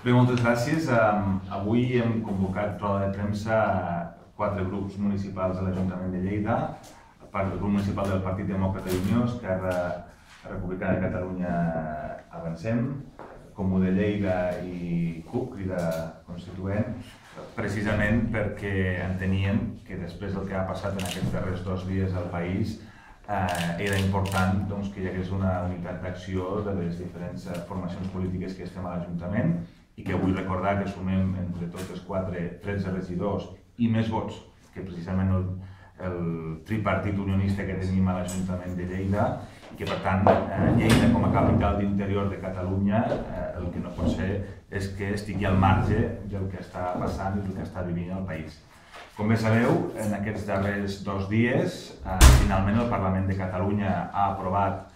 Bé, moltes gràcies. Avui hem convocat roda de premsa a 4 grups municipals de l'Ajuntament de Lleida, el grup municipal del Partit Demòcrata i Unió, Esquerra Republicana de Catalunya Avancem, Comú de Lleida i CUP, Crida Constituent, precisament perquè enteníem que després del que ha passat en aquests darrers 2 dies al país era important que hi hagués una unitat d'acció de les diferents formacions polítiques que estem a l'Ajuntament i que vull recordar que sumem entre totes 13 regidors i més vots que precisament el tripartit unionista que tenim a l'Ajuntament de Lleida i que per tant Lleida com a capital d'interior de Catalunya el que no pot ser és que estigui al marge del que està passant i del que està vivint el país. Com bé sabeu, en aquests darrers 2 dies, finalment el Parlament de Catalunya ha aprovat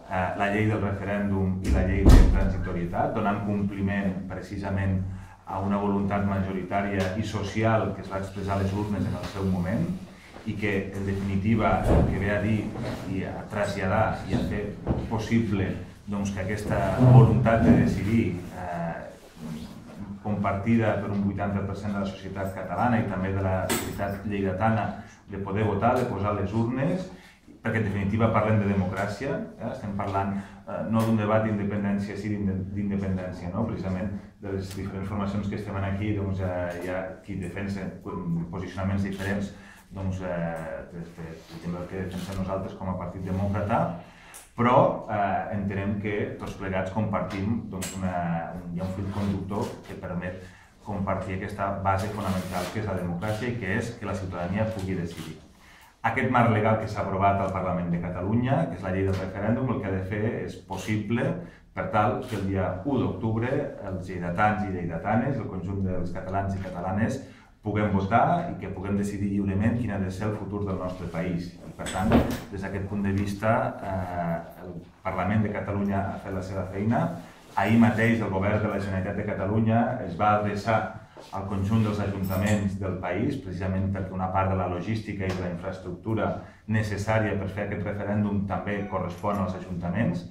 la llei del referèndum i la llei de transitorietat, donant compliment precisament a una voluntat majoritària i social que es va expressar a les urnes en el seu moment i que, en definitiva, el que ve a dir i a traslladar i a fer possible que aquesta voluntat de decidir compartida per un 80% de la societat catalana i també de la societat lleidatana de poder votar, de posar les urnes, perquè en definitiva parlem de democràcia, estem parlant no d'un debat d'independència sí d'independència, precisament de les diferents formacions que estem aquí hi ha qui defensa posicionaments diferents del que defensem nosaltres com a Partit Demòcrata, però entenem que tots plegats compartim hi ha un fil conductor que permet compartir aquesta base fonamental que és la democràcia i que és que la ciutadania pugui decidir. Aquest marc legal que s'ha aprovat al Parlament de Catalunya, que és la llei del referèndum, el que ha de fer és possible per tal que el dia 1 d'octubre els lleidatans i lleidatanes, el conjunt dels catalans i catalanes, puguem votar i que puguem decidir lliurement quin ha de ser el futur del nostre país. I per tant, des d'aquest punt de vista, el Parlament de Catalunya ha fet la seva feina. Ahir mateix el Govern de la Generalitat de Catalunya es va adreçar al conjunt dels ajuntaments del país, precisament perquè una part de la logística i de la infraestructura necessària per fer aquest referèndum també correspon als ajuntaments.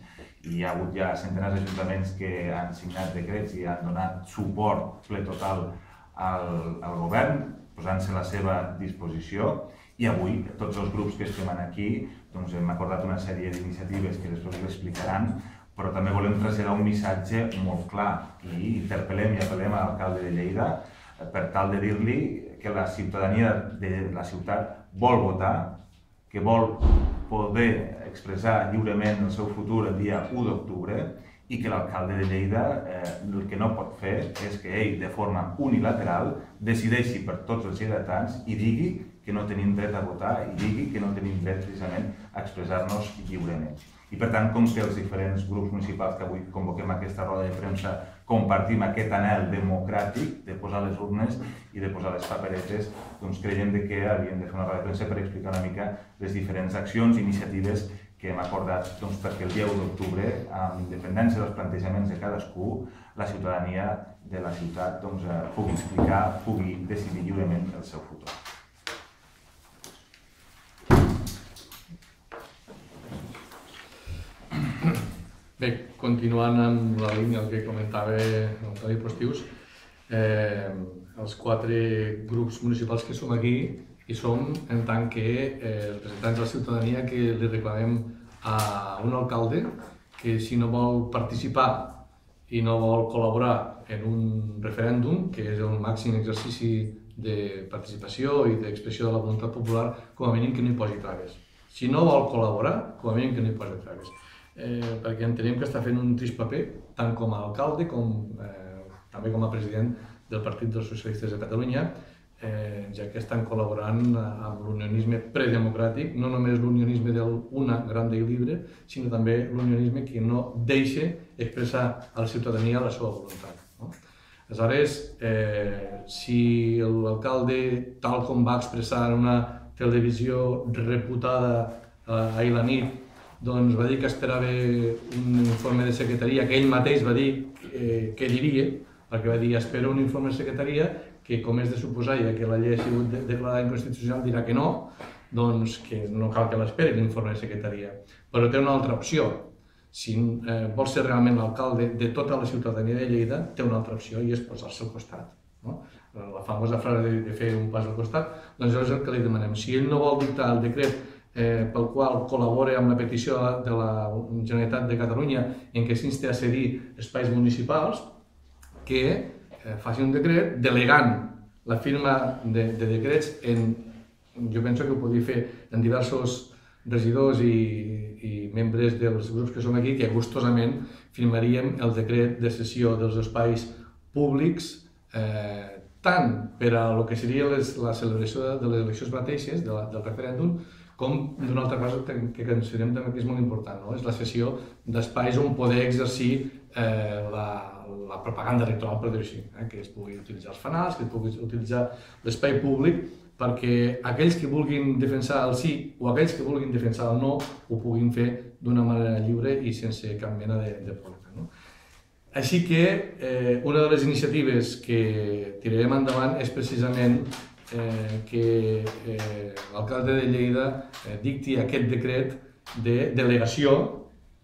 Hi ha hagut ja centenars d'ajuntaments que han signat decrets i han donat suport ple total al govern, posant-se a la seva disposició, i avui tots els grups que estem aquí hem acordat una sèrie d'iniciatives que després l'explicaran, però també volem traslladar un missatge molt clar i interpel·lem i apel·lem a l'alcalde de Lleida per tal de dir-li que la ciutadania de la ciutat vol votar, que vol poder expressar lliurement el seu futur el dia 1 d'octubre i que l'alcalde de Lleida el que no pot fer és que ell, de forma unilateral, decideixi per tots els lleidatans i digui que no tenim dret a votar i digui que no tenim dret precisament a expressar-nos lliurement. I per tant, com que els diferents grups municipals que avui convoquem aquesta roda de premsa compartim aquest anhel democràtic de posar les urnes i de posar les paperetes, creiem que havíem de fer una roda de premsa per explicar una mica les diferents accions i iniciatives que hem acordat perquè el dia 1 d'octubre, amb independència dels plantejaments de cadascú, la ciutadania de la ciutat pugui explicar, pugui decidir lliurement el seu futur. Bé, continuant amb la línia que comentava l'Antoni Postius, els 4 grups municipals que som aquí i som en tant que representants de la ciutadania que li reclamem a un alcalde que si no vol participar i no vol col·laborar en un referèndum, que és el màxim exercici de participació i d'expressió de la voluntat popular, com a mínim que no hi posi traves. Si no vol col·laborar, com a mínim que no hi posi traves. Perquè entenem que està fent un trist paper, tant com a alcalde com també com a president del Partit dels Socialistes de Catalunya, ja que estan col·laborant amb l'unionisme predemocràtic, no només l'unionisme d'una grande i libre, sinó també l'unionisme que no deixa expressar a la ciutadania la seva voluntat. Aleshores, si l'alcalde, tal com va expressar en una televisió reputada ahir la nit, va dir que esperava un informe de secretaria, que ell mateix va dir què diria, perquè va dir espero un informe de secretaria que, com és de suposar, ja que la llei ha sigut declarada inconstitucional, dirà que no, doncs que no cal que l'esperi l'informe de secretaria. Però té una altra opció, si vol ser realment l'alcalde de tota la ciutadania de Lleida, té una altra opció i és posar-se al costat. La famosa frase de fer un pas al costat, doncs és el que li demanem. Si ell no vol dictar el decret pel qual col·labora amb la petició de la Generalitat de Catalunya en què s'insta a cedir espais municipals, que faci un decret delegant la firma de decrets jo penso que ho podria fer en diversos regidors i membres dels grups que som aquí, que gustosament firmaríem el decret de cessió dels espais públics tant per a el que seria la celebració de les eleccions mateixes, del referèndum, com d'una altra cosa que considerem també que és molt important, és la cessió d'espais on poder exercir la propaganda electoral, per dir-ho així, que es pugui utilitzar els fanals, que es pugui utilitzar l'espai públic, perquè aquells que vulguin defensar el sí o aquells que vulguin defensar el no ho puguin fer d'una manera lliure i sense cap mena de problema. Així que una de les iniciatives que tirarem endavant és precisament que l'alcalde de Lleida dicti aquest decret de delegació,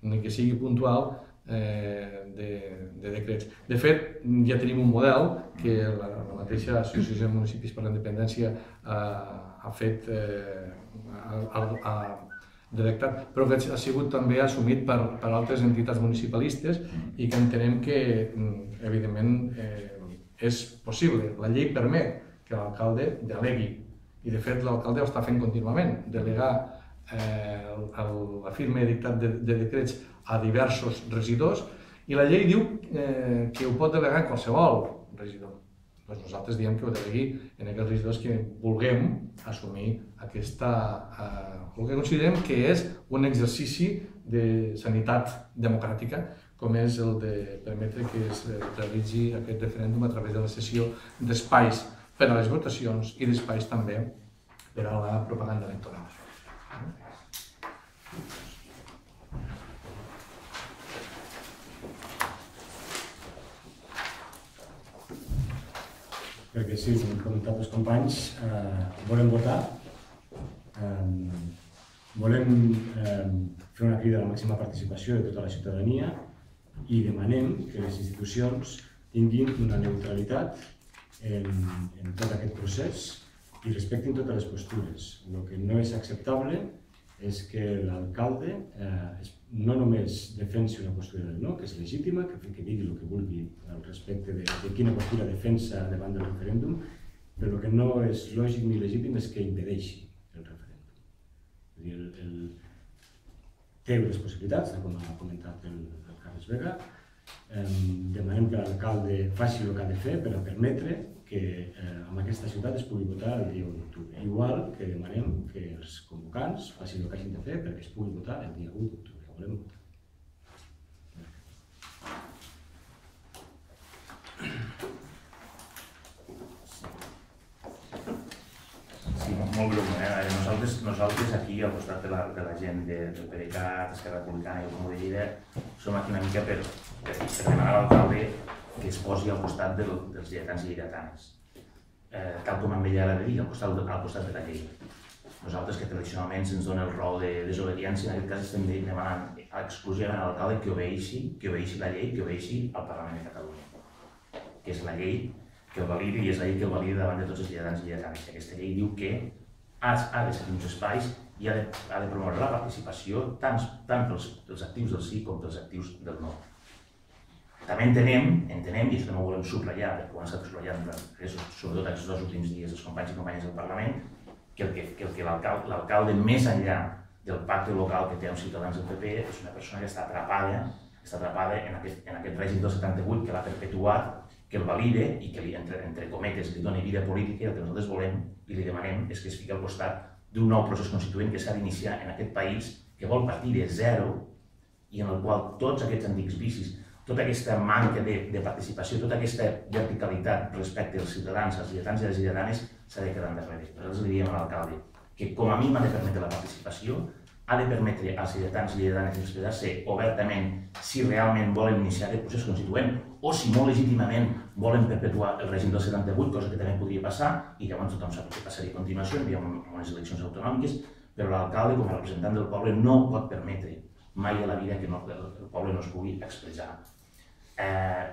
ni que sigui puntual, de decrets. De fet, ja tenim un model que la mateixa Associació de Municipis per la Independència ha fet, ha redactat, però que ha sigut també assumit per altres entitats municipalistes i que entenem que, evidentment, és possible. La llei permet que l'alcalde delegui, i de fet l'alcalde ho està fent contínuament, delegar la firma i dictat de decrets a diversos regidors, i la llei diu que ho pot delegar en qualsevol regidor. Doncs nosaltres diem que ho delegui en aquells regidors que vulguem assumir aquesta... el que considerem que és un exercici de sanitat democràtica, com és el de permetre que es realitzi aquest referèndum a través de la cessió d'espais per a les votacions i d'espais també per a la propaganda electoral. Perquè sí, com han comentat els companys, volem votar, volem fer una crida a la màxima participació de tota la ciutadania i demanem que les institucions tinguin una neutralitat en tot aquest procés i respectin totes les postures. El que no és acceptable és que l'alcalde no només defensi una postura del no, que és legítima, que digui el que vulgui al respecte de quina postura defensa davant del referèndum, però el que no és lògic ni legítim és que impedeixi el referèndum. Té les possibilitats, com ha comentat el Carles Vega. Demanem que l'alcalde faci el que ha de fer per a permetre que en aquesta ciutat es pugui votar el dia 1 d'octubre. Igual que demanem que els convocants facin el que hagin de fer perquè es pugui votar el dia 1 d'octubre. Volem votar. Sí, molt breu. Nosaltres aquí, al costat de la gent del PDeCAT, Esquerra Republicana i el Comú de Lleida, som aquí una mica per demanar a l'alcalde que es posi al costat dels lleidatans i lleidatanes. Tal com en ella de dir, al costat de la llei. Nosaltres, que tradicionalment se'ns dona el rol de desobediència, en aquest cas estem demanant exclusivament a l'alcalde que obeeixi la llei, que obeeixi al Parlament de Catalunya, que és la llei que el validi i és la llei que el valida davant de tots els lleidatans i lleidatanes. Aquesta llei diu que ha de ser uns espais i ha de promoure la participació tant pels actius del sí com pels actius del no. També entenem, i això també ho volem subratllar, perquè ho han estat subratllant sobretot aquests 2 últims dies els companys i companyes del Parlament, que l'alcalde, més enllà del pacte local que té amb Ciutadans del PP, és una persona que està atrapada en aquest règim del 78 que l'ha perpetuat, que el valide i que, entre cometes, li doni vida política, i el que nosaltres volem i li demanem és que es fiqui al costat d'un nou procés constituent que s'ha d'iniciar en aquest país, que vol partir de zero i en el qual tots aquests antics vicis, tota aquesta manca de participació, tota aquesta verticalitat respecte als ciutadans, als lleidatans i les lleidatanes s'ha de quedar endarrere. Nosaltres li diem a l'alcalde que com a mínim ha de permetre la participació, ha de permetre als lleidatans i lleidatanes expressar-se obertament si realment volen iniciar aquest procés constituent o si molt legítimament volen perpetuar el règim del 78, cosa que també podria passar, i llavors tothom sap què passaria a continuació, hi ha unes eleccions autonòmiques, però l'alcalde, com a representant del poble, no pot permetre mai a la vida que el poble no es pugui expressar.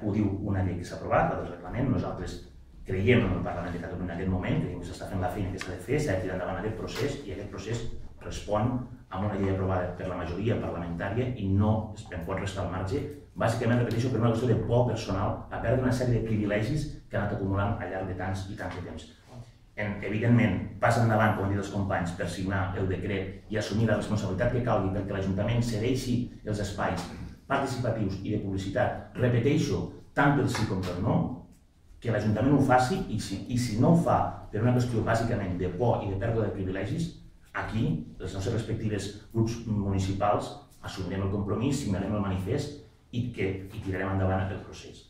Ho diu una llei que s'ha aprovat, la del reglament. Nosaltres creiem en el Parlament de Catalunya en aquest moment, creiem que s'està fent la feina que s'ha de fer, s'ha de tirar endavant aquest procés, i aquest procés respon a una llei aprovada per la majoria parlamentària i no es pot restar al marge, bàsicament, repeteixo, per una qüestió de por personal a perdre una sèrie de privilegis que han anat acumulant al llarg de tants i tants de temps. Evidentment, pas endavant, com han dit els companys, per signar el decret i assumir la responsabilitat que calgui perquè l'Ajuntament cedeixi els espais participatius i de publicitat, repeteixo, tant pel sí com pel no, que l'Ajuntament ho faci, i si no ho fa per una qüestió bàsicament de por i de pèrdua de privilegis, aquí, les nostres respectives grups municipals, assumirem el compromís, signarem el manifest i tirarem endavant el procés.